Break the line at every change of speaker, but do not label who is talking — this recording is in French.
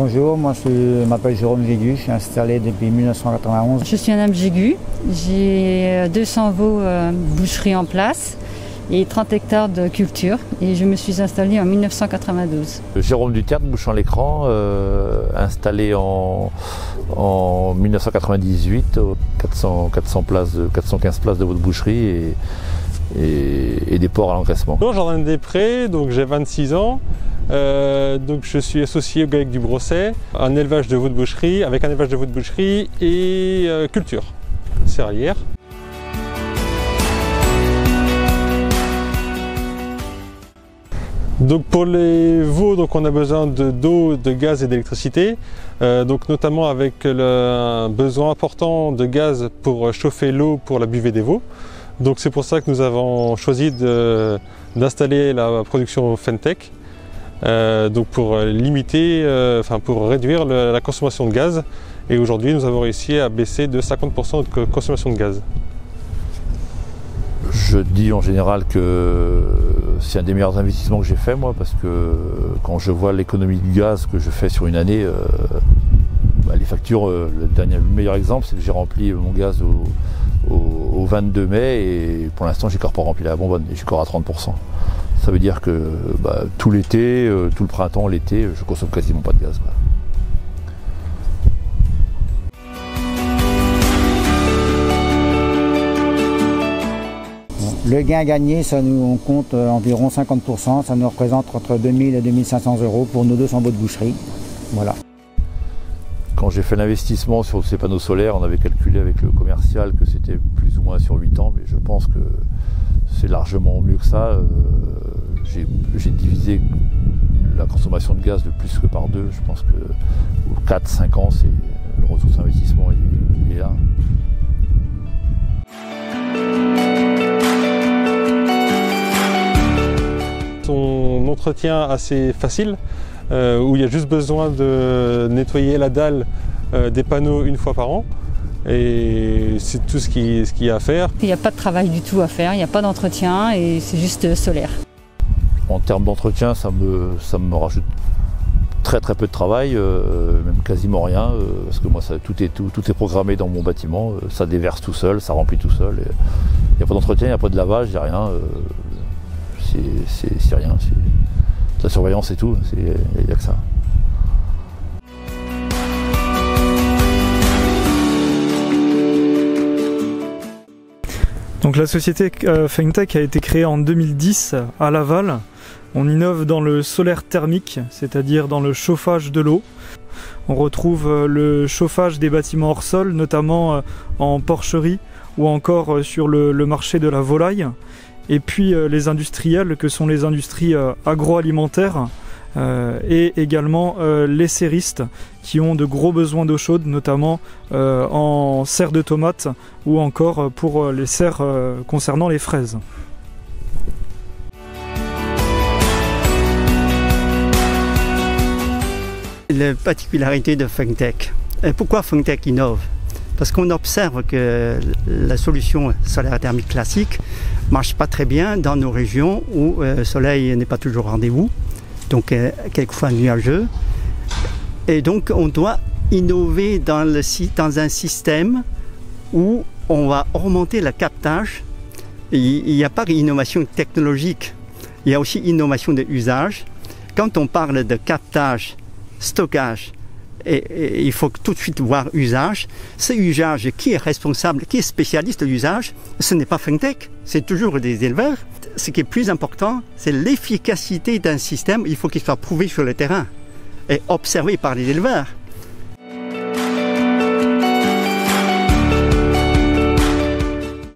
Bonjour, moi je m'appelle Jérôme Jégu, je suis installé depuis 1991.
Je suis Madame Jégu, j'ai 200 veaux boucherie en place et 30 hectares de culture et je me suis installée en 1992.
Jérôme Duterte, bouchant l'écran, installé en 1998, 415 places de veaux de boucherie et des porcs à l'engraissement.
Jardin-des-Prés, donc j'ai 26 ans. Donc je suis associé au GAEC du Brosset, un élevage de veaux de boucherie, avec un élevage de veaux de boucherie et culture céréalière. Donc pour les veaux, donc on a besoin d'eau, de gaz et d'électricité, donc notamment avec un besoin important de gaz pour chauffer l'eau pour la buvée des veaux. Donc c'est pour ça que nous avons choisi d'installer la production Fentech. Donc pour limiter, pour réduire la consommation de gaz. Et aujourd'hui, nous avons réussi à baisser de 50% notre consommation de gaz.
Je dis en général que c'est un des meilleurs investissements que j'ai fait moi, parce que quand je vois l'économie de gaz que je fais sur une année, les factures, le meilleur exemple, c'est que j'ai rempli mon gaz au 22 mai et pour l'instant j'ai encore pas rempli la bonbonne et je suis encore à 30%. Ça veut dire que tout l'été, tout le printemps, l'été, je consomme quasiment pas de gaz.
Le gain gagné, on compte environ 50%, ça nous représente entre 2000 et 2500 euros pour nos 200 veaux de boucherie. Voilà.
Quand j'ai fait l'investissement sur ces panneaux solaires, on avait calculé avec le commercial que c'était plus ou moins sur 8 ans, mais je pense que c'est largement mieux que ça. J'ai divisé la consommation de gaz de plus que par 2. Je pense que 4-5 ans, le retour sur investissement est là.
Son entretien assez facile, où il y a juste besoin de nettoyer la dalle des panneaux une fois par an. Et c'est tout ce qu'il y a à faire.
Il n'y a pas de travail du tout à faire, il n'y a pas d'entretien et c'est juste solaire.
En termes d'entretien, ça me rajoute très peu de travail, même quasiment rien, parce que moi tout est programmé dans mon bâtiment, ça déverse tout seul, ça remplit tout seul. Il n'y a pas d'entretien, il n'y a pas de lavage, il n'y a rien. C'est rien, c'est la surveillance et tout, il n'y a que ça.
Donc la société Fentech a été créée en 2010 à Laval. On innove dans le solaire thermique, c'est-à-dire dans le chauffage de l'eau. On retrouve le chauffage des bâtiments hors sol, notamment en porcherie ou encore sur le marché de la volaille. Et puis les industriels que sont les industries agroalimentaires et également les serristes qui ont de gros besoins d'eau chaude, notamment en serre de tomates ou encore pour les serres concernant les fraises.
La particularité de Fentech. Pourquoi Fentech innove? Parce qu'on observe que la solution solaire thermique classique ne marche pas très bien dans nos régions où le soleil n'est pas toujours au rendez-vous, donc quelquefois nuageux. Et donc on doit innover dans un système où on va augmenter le captage. Il n'y a pas d'innovation technologique, il y a aussi innovation de usage. Quand on parle de captage, stockage, et il faut tout de suite voir usage. Ce usage, qui est responsable, qui est spécialiste de l'usage, ce n'est pas Fentech, c'est toujours des éleveurs. Ce qui est plus important, c'est l'efficacité d'un système. Il faut qu'il soit prouvé sur le terrain et observé par les éleveurs.